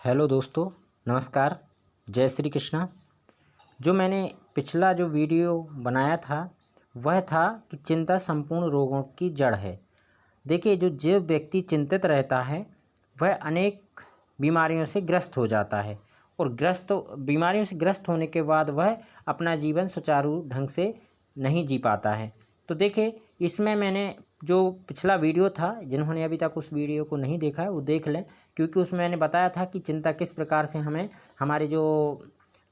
Hello दोस्तों, नमस्कार। जय श्री कृष्णा। जो मैंने पिछला जो वीडियो बनाया था वह था कि चिंता संपूर्ण रोगों की जड़ है। देखिए, जो व्यक्ति चिंतित रहता है वह अनेक बीमारियों से ग्रस्त हो जाता है और बीमारियों से ग्रस्त होने के बाद वह अपना जीवन सुचारू ढंग से नहीं जी पाता है। तो देखिए, इसमें मैंने जो पिछला वीडियो था, जिन्होंने अभी तक उस वीडियो को नहीं देखा है वो देख लें, क्योंकि उसमें मैंने बताया था कि चिंता किस प्रकार से हमें हमारे जो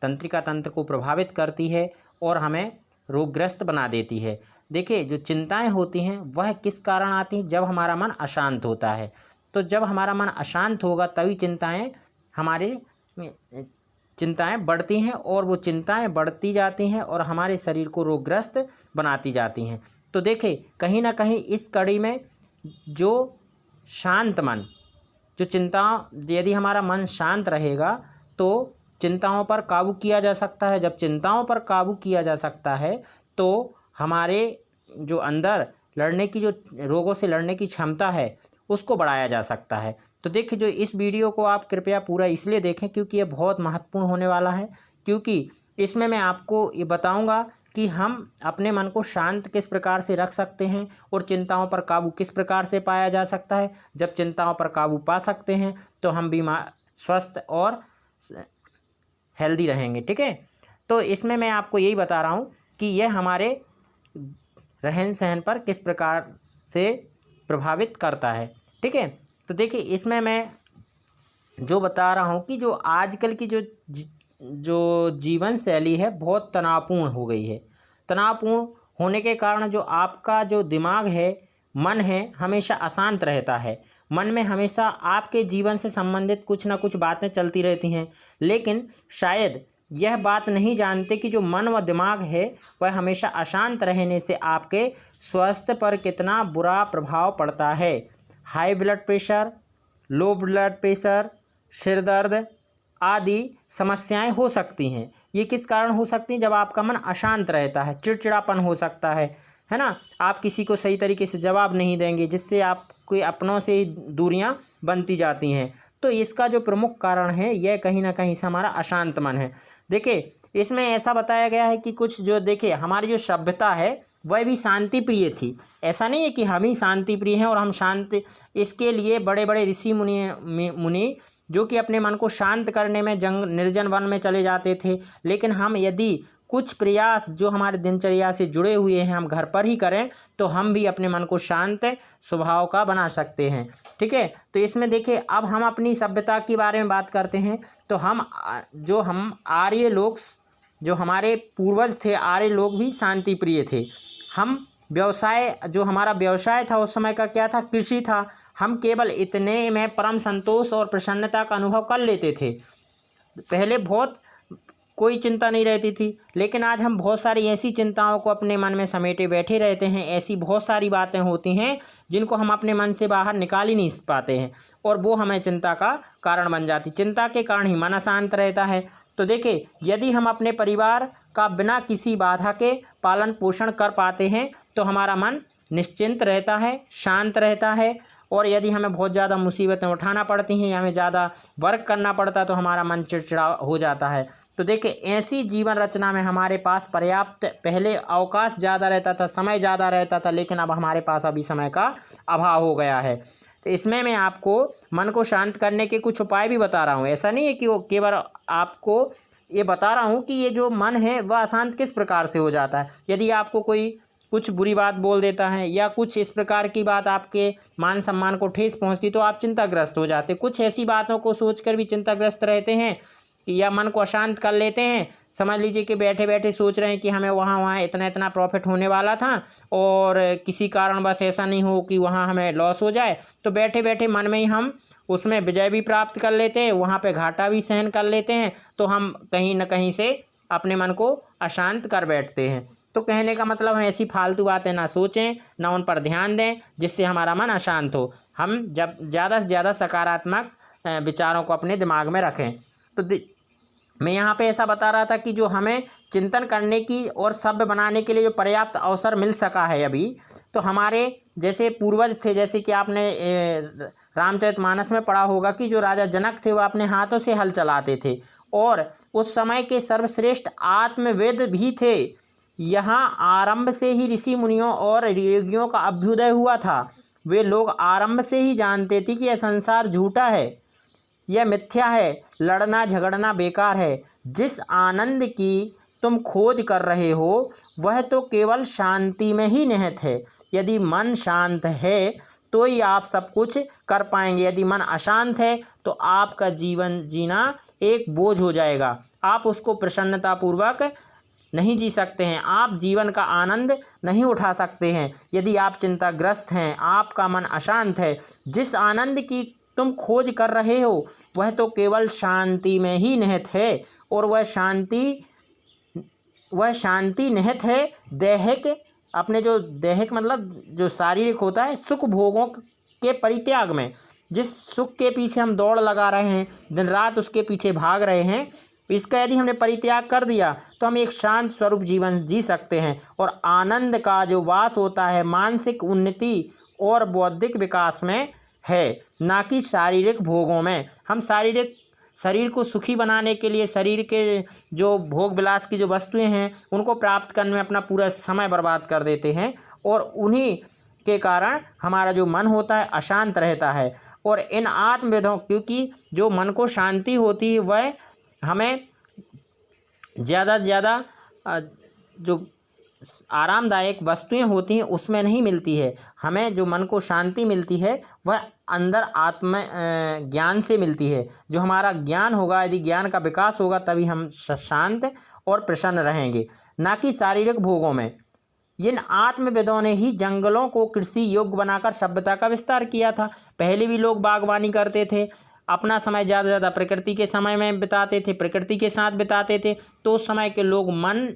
तंत्रिका तंत्र को प्रभावित करती है और हमें रोगग्रस्त बना देती है। देखिए, जो चिंताएं होती हैं वह किस कारण आती हैं? जब हमारा मन अशांत होता है। तो जब हमारा मन अशांत होगा तभी चिंताएं बढ़ती हैं और वो चिंताएं बढ़ती जाती हैं और हमारे शरीर को रोगग्रस्त बनाती जाती हैं। तो देखिए, कहीं ना कहीं इस कड़ी में जो शांत मन, जो यदि हमारा मन शांत रहेगा तो चिंताओं पर काबू किया जा सकता है। जब चिंताओं पर काबू किया जा सकता है तो हमारे जो अंदर रोगों से लड़ने की क्षमता है उसको बढ़ाया जा सकता है। तो देखिए, जो इस वीडियो को आप कृपया पूरा इसलिए देखें क्योंकि ये बहुत महत्वपूर्ण होने वाला है, क्योंकि इसमें मैं आपको ये बताऊंगा कि हम अपने मन को शांत किस प्रकार से रख सकते हैं और चिंताओं पर काबू किस प्रकार से पाया जा सकता है। जब चिंताओं पर काबू पा सकते हैं तो हम स्वस्थ और हेल्दी रहेंगे। ठीक है, तो इसमें मैं आपको यही बता रहा हूँ कि यह हमारे रहन सहन पर किस प्रकार से प्रभावित करता है। ठीक है, तो देखिए, इसमें मैं जो बता रहा हूँ कि जो आजकल की जो जीवन शैली है बहुत तनावपूर्ण हो गई है। तनावपूर्ण होने के कारण जो आपका जो दिमाग है, मन है, हमेशा अशांत रहता है। मन में हमेशा आपके जीवन से संबंधित कुछ ना कुछ बातें चलती रहती हैं, लेकिन शायद यह बात नहीं जानते कि जो मन व दिमाग है वह हमेशा अशांत रहने से आपके स्वास्थ्य पर कितना बुरा प्रभाव पड़ता है। High blood pressure, low blood pressure, सिर दर्द आदि समस्याएं हो सकती हैं। ये किस कारण हो सकती हैं? जब आपका मन अशांत रहता है। चिड़चिड़ापन हो सकता है ना। आप किसी को सही तरीके से जवाब नहीं देंगे, जिससे आपके अपनों से दूरियां बनती जाती हैं। तो इसका जो प्रमुख कारण है यह कहीं ना कहीं से हमारा अशांत मन है। देखिए, इसमें ऐसा बताया गया है कि कुछ जो देखिए हमारी जो सभ्यता है वह भी शांति प्रिय थी। ऐसा नहीं है कि हम ही शांति प्रिय हैं और हम शांति, इसके लिए बड़े बड़े ऋषि मुनि जो कि अपने मन को शांत करने में निर्जन वन में चले जाते थे। लेकिन हम यदि कुछ प्रयास जो हमारे दिनचर्या से जुड़े हुए हैं हम घर पर ही करें तो हम भी अपने मन को शांत स्वभाव का बना सकते हैं। ठीक है, तो इसमें देखिए, अब हम अपनी सभ्यता के बारे में बात करते हैं तो हम आर्य लोग, जो हमारे पूर्वज थे, आर्य लोग भी शांति प्रिय थे। जो हमारा व्यवसाय था उस समय का क्या था? कृषि था। हम केवल इतने में परम संतोष और प्रसन्नता का अनुभव कर लेते थे। पहले बहुत कोई चिंता नहीं रहती थी, लेकिन आज हम बहुत सारी ऐसी चिंताओं को अपने मन में समेटे बैठे रहते हैं। ऐसी बहुत सारी बातें होती हैं जिनको हम अपने मन से बाहर निकाल ही नहीं पाते हैं और वो हमें चिंता का कारण बन जाती। चिंता के कारण ही मन अशांत रहता है। तो देखिए, यदि हम अपने परिवार का बिना किसी बाधा के पालन पोषण कर पाते हैं तो हमारा मन निश्चिंत रहता है, शांत रहता है। और यदि हमें बहुत ज़्यादा मुसीबतें उठाना पड़ती हैं या हमें ज़्यादा वर्क करना पड़ता है तो हमारा मन चिड़चिड़ा हो जाता है। तो देखिए, ऐसी जीवन रचना में हमारे पास पर्याप्त पहले अवकाश ज़्यादा रहता था, समय ज़्यादा रहता था, लेकिन अब हमारे पास अभी समय का अभाव हो गया है। तो इसमें मैं आपको मन को शांत करने के कुछ उपाय भी बता रहा हूँ। ऐसा नहीं है कि वो केवल आपको ये बता रहा हूँ कि ये जो मन है वह अशांत किस प्रकार से हो जाता है। यदि आपको कोई कुछ बुरी बात बोल देता है या कुछ इस प्रकार की बात आपके मान सम्मान को ठेस पहुंचती तो आप चिंताग्रस्त हो जाते। कुछ ऐसी बातों को सोचकर भी चिंताग्रस्त रहते हैं या मन को अशांत कर लेते हैं। समझ लीजिए कि बैठे बैठे सोच रहे हैं कि हमें वहाँ इतना इतना प्रॉफिट होने वाला था और किसी कारणवश ऐसा नहीं हो कि वहाँ हमें लॉस हो जाए, तो बैठे बैठे मन में ही हम उसमें विजय भी प्राप्त कर लेते हैं, वहाँ पे घाटा भी सहन कर लेते हैं। तो हम कहीं न कहीं से अपने मन को अशांत कर बैठते हैं। तो कहने का मतलब, हम ऐसी फालतू बातें ना सोचें, ना उन पर ध्यान दें जिससे हमारा मन अशांत हो। हम जब ज़्यादा से ज़्यादा सकारात्मक विचारों को अपने दिमाग में रखें। तो मैं यहाँ पे ऐसा बता रहा था कि जो हमें चिंतन करने की और सभ्य बनाने के लिए जो पर्याप्त अवसर मिल सका है अभी, तो हमारे जैसे पूर्वज थे, जैसे कि आपने रामचरितमानस में पढ़ा होगा कि जो राजा जनक थे वो अपने हाथों से हल चलाते थे और उस समय के सर्वश्रेष्ठ आत्मवेद भी थे। यहाँ आरंभ से ही ऋषि मुनियों और योगियों का अभ्युदय हुआ था। वे लोग आरंभ से ही जानते थे कि यह संसार झूठा है, यह मिथ्या है, लड़ना झगड़ना बेकार है। जिस आनंद की तुम खोज कर रहे हो वह तो केवल शांति में ही निहित है। यदि मन शांत है तो ही आप सब कुछ कर पाएंगे। यदि मन अशांत है तो आपका जीवन जीना एक बोझ हो जाएगा, आप उसको प्रसन्नतापूर्वक नहीं जी सकते हैं, आप जीवन का आनंद नहीं उठा सकते हैं। यदि आप चिंताग्रस्त हैं, आपका मन अशांत है, जिस आनंद की तुम खोज कर रहे हो वह तो केवल शांति में ही निहित है और वह शांति निहित है दैहिक, अपने जो दैहिक मतलब जो शारीरिक होता है, सुख भोगों के परित्याग में। जिस सुख के पीछे हम दौड़ लगा रहे हैं, दिन रात उसके पीछे भाग रहे हैं, इसका यदि हमने परित्याग कर दिया तो हम एक शांत स्वरूप जीवन जी सकते हैं और आनंद का जो वास होता है मानसिक उन्नति और बौद्धिक विकास में है, ना कि शारीरिक भोगों में। हम शरीर को सुखी बनाने के लिए शरीर के जो भोग विलास की जो वस्तुएं हैं उनको प्राप्त करने में अपना पूरा समय बर्बाद कर देते हैं और उन्हीं के कारण हमारा जो मन होता है अशांत रहता है। और इन आत्मवेदों, क्योंकि जो मन को शांति होती है वह हमें ज़्यादा से ज़्यादा जो आरामदायक वस्तुएं होती हैं उसमें नहीं मिलती है। हमें जो मन को शांति मिलती है वह अंदर आत्म ज्ञान से मिलती है। जो हमारा ज्ञान होगा, यदि ज्ञान का विकास होगा तभी हम शांत और प्रसन्न रहेंगे, ना कि शारीरिक भोगों में। इन आत्मवेदों ने ही जंगलों को कृषि योग्य बनाकर सभ्यता का विस्तार किया था। पहले भी लोग बागवानी करते थे, अपना समय ज़्यादा से ज़्यादा प्रकृति के समय में बिताते थे, प्रकृति के साथ बिताते थे, तो उस समय के लोग मन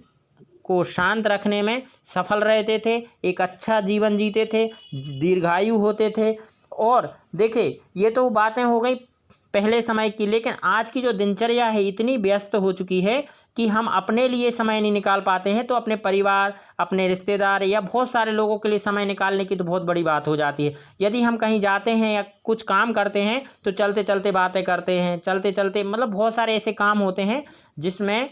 को शांत रखने में सफल रहते थे, एक अच्छा जीवन जीते थे, दीर्घायु होते थे। और देखिए ये तो बातें हो गई पहले समय की, लेकिन आज की जो दिनचर्या है इतनी व्यस्त हो चुकी है कि हम अपने लिए समय नहीं निकाल पाते हैं, तो अपने परिवार, अपने रिश्तेदार या बहुत सारे लोगों के लिए समय निकालने की तो बहुत बड़ी बात हो जाती है। यदि हम कहीं जाते हैं या कुछ काम करते हैं तो चलते चलते बातें करते हैं, चलते चलते मतलब बहुत सारे ऐसे काम होते हैं जिसमें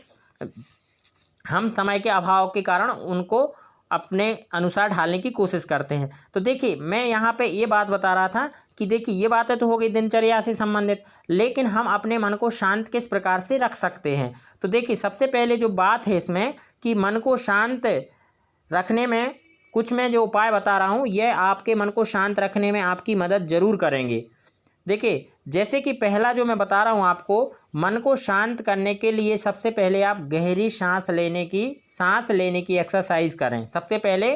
हम समय के अभाव के कारण उनको अपने अनुसार ढालने की कोशिश करते हैं। तो देखिए मैं यहाँ पे ये बात बता रहा था कि देखिए ये बातें तो हो गई दिनचर्या से संबंधित, लेकिन हम अपने मन को शांत किस प्रकार से रख सकते हैं। तो देखिए सबसे पहले जो बात है इसमें कि मन को शांत रखने में कुछ मैं जो उपाय बता रहा हूँ यह आपके मन को शांत रखने में आपकी मदद ज़रूर करेंगे। देखिए जैसे कि पहला जो मैं बता रहा हूँ आपको, मन को शांत करने के लिए सबसे पहले आप गहरी सांस लेने की एक्सरसाइज करें। सबसे पहले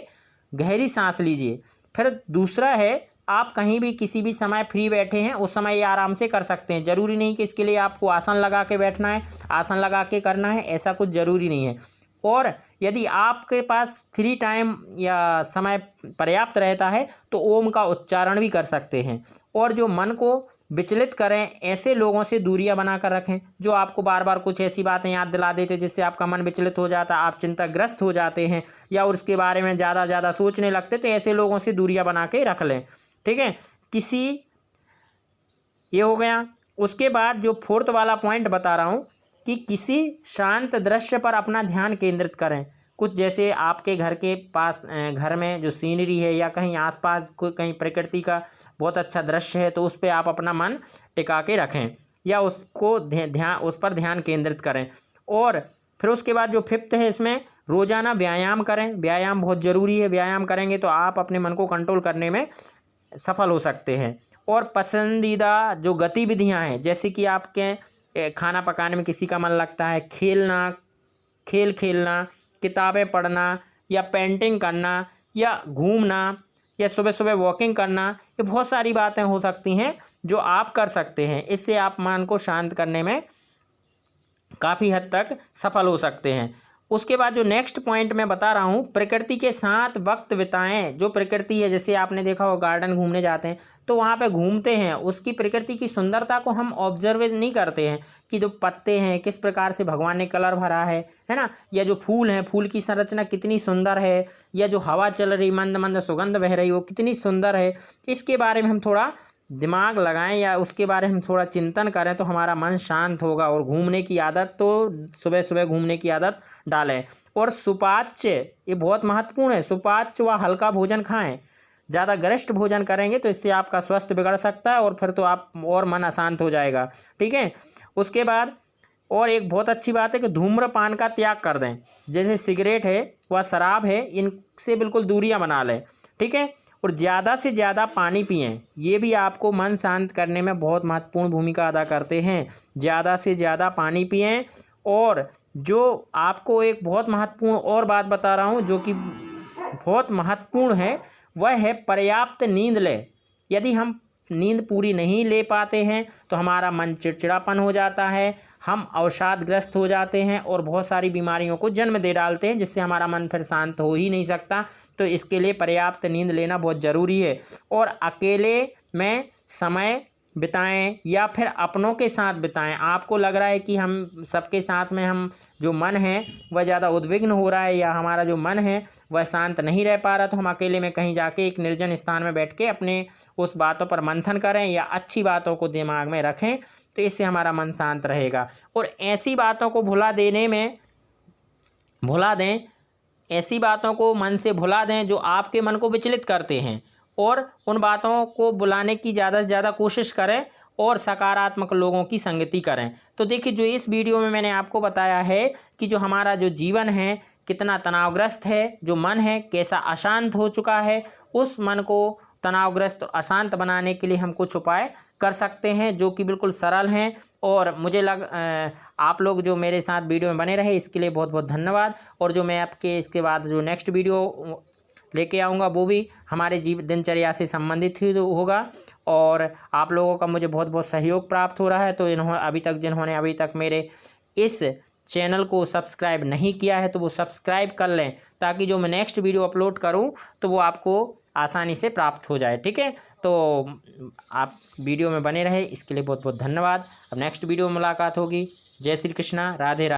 गहरी सांस लीजिए। फिर दूसरा है, आप कहीं भी किसी भी समय फ्री बैठे हैं उस समय ये आराम से कर सकते हैं। ज़रूरी नहीं कि इसके लिए आपको आसन लगा के बैठना है, आसन लगा के करना है, ऐसा कुछ ज़रूरी नहीं है। और यदि आपके पास फ्री टाइम या समय पर्याप्त रहता है तो ओम का उच्चारण भी कर सकते हैं। और जो मन को विचलित करें ऐसे लोगों से दूरियां बनाकर रखें जो आपको बार बार कुछ ऐसी बातें याद दिला देते जिससे आपका मन विचलित हो जाता, आप चिंताग्रस्त हो जाते हैं या उसके बारे में ज़्यादा सोचने लगते, तो ऐसे लोगों से दूरियां बना के रख लें। ठीक है, ये हो गया। उसके बाद जो फोर्थ वाला पॉइंट बता रहा हूँ कि किसी शांत दृश्य पर अपना ध्यान केंद्रित करें। कुछ जैसे आपके घर के पास घर में जो सीनरी है या कहीं आसपास कोई कहीं प्रकृति का बहुत अच्छा दृश्य है तो उस पर आप अपना मन टिका के रखें या उसको उस पर ध्यान केंद्रित करें। और फिर उसके बाद जो फिफ्थ है, इसमें रोज़ाना व्यायाम करें। व्यायाम बहुत ज़रूरी है, व्यायाम करेंगे तो आप अपने मन को कंट्रोल करने में सफल हो सकते हैं। और पसंदीदा जो गतिविधियां हैं, जैसे कि आपके खाना पकाने में किसी का मन लगता है, खेल खेलना, किताबें पढ़ना या पेंटिंग करना या घूमना या सुबह सुबह वॉकिंग करना, ये बहुत सारी बातें हो सकती हैं जो आप कर सकते हैं। इससे आप मन को शांत करने में काफ़ी हद तक सफल हो सकते हैं। उसके बाद जो नेक्स्ट पॉइंट मैं बता रहा हूँ, प्रकृति के साथ वक्त बिताएं। जो प्रकृति है, जैसे आपने देखा हो गार्डन घूमने जाते हैं तो वहाँ पे घूमते हैं, उसकी प्रकृति की सुंदरता को हम ऑब्जर्व नहीं करते हैं कि जो पत्ते हैं किस प्रकार से भगवान ने कलर भरा है ना, या जो फूल हैं फूल की संरचना कितनी सुंदर है, या जो हवा चल रही मंद मंद सुगंध बह रही वो कितनी सुंदर है। इसके बारे में हम थोड़ा दिमाग लगाएं या उसके बारे में हम थोड़ा चिंतन करें तो हमारा मन शांत होगा। और घूमने की आदत तो सुबह सुबह घूमने की आदत डालें। और सुपाच्य, ये बहुत महत्वपूर्ण है, सुपाच्य व हल्का भोजन खाएं। ज़्यादा गरिष्ठ भोजन करेंगे तो इससे आपका स्वास्थ्य बिगड़ सकता है और फिर तो आप और मन अशांत हो जाएगा। ठीक है। उसके बाद और एक बहुत अच्छी बात है कि धूम्रपान का त्याग कर दें। जैसे सिगरेट है व शराब है, इनसे बिल्कुल दूरियां बना लें। ठीक है। और ज़्यादा से ज़्यादा पानी पिएं, ये भी आपको मन शांत करने में बहुत महत्वपूर्ण भूमिका अदा करते हैं। ज़्यादा से ज़्यादा पानी पिएं। और जो आपको एक बहुत महत्वपूर्ण और बात बता रहा हूँ जो कि बहुत महत्वपूर्ण है, वह है पर्याप्त नींद लें। यदि हम नींद पूरी नहीं ले पाते हैं तो हमारा मन चिड़चिड़ापन हो जाता है, हम अवसादग्रस्त हो जाते हैं और बहुत सारी बीमारियों को जन्म दे डालते हैं, जिससे हमारा मन फिर शांत हो ही नहीं सकता। तो इसके लिए पर्याप्त नींद लेना बहुत ज़रूरी है। और अकेले में समय बिताएं या फिर अपनों के साथ बिताएं। आपको लग रहा है कि हम सबके साथ में हम जो मन है वह ज़्यादा उद्विग्न हो रहा है या हमारा जो मन है वह शांत नहीं रह पा रहा, तो हम अकेले में कहीं जाके एक निर्जन स्थान में बैठ के अपने उस बातों पर मंथन करें या अच्छी बातों को दिमाग में रखें, तो इससे हमारा मन शांत रहेगा। और ऐसी बातों को भुला दें, ऐसी बातों को मन से भुला दें जो आपके मन को विचलित करते हैं, और उन बातों को बुलाने की ज़्यादा से ज़्यादा कोशिश करें और सकारात्मक लोगों की संगति करें। तो देखिए, जो इस वीडियो में मैंने आपको बताया है कि जो हमारा जो जीवन है कितना तनावग्रस्त है, जो मन है कैसा अशांत हो चुका है, उस मन को तनावग्रस्त और अशांत बनाने के लिए हम कुछ उपाय कर सकते हैं जो कि बिल्कुल सरल हैं। और मुझे आप लोग जो मेरे साथ वीडियो में बने रहे इसके लिए बहुत बहुत धन्यवाद। और जो मैं आपके इसके बाद जो नेक्स्ट वीडियो लेके आऊँगा वो भी हमारे दिनचर्या से संबंधित ही होगा। और आप लोगों का मुझे बहुत बहुत सहयोग प्राप्त हो रहा है। तो जिन्होंने अभी तक मेरे इस चैनल को सब्सक्राइब नहीं किया है तो वो सब्सक्राइब कर लें, ताकि जो मैं नेक्स्ट वीडियो अपलोड करूं तो वो आपको आसानी से प्राप्त हो जाए। ठीक है। तो आप वीडियो में बने रहे इसके लिए बहुत बहुत धन्यवाद। अब नेक्स्ट वीडियो में मुलाकात होगी। जय श्री कृष्णा, राधे राधे।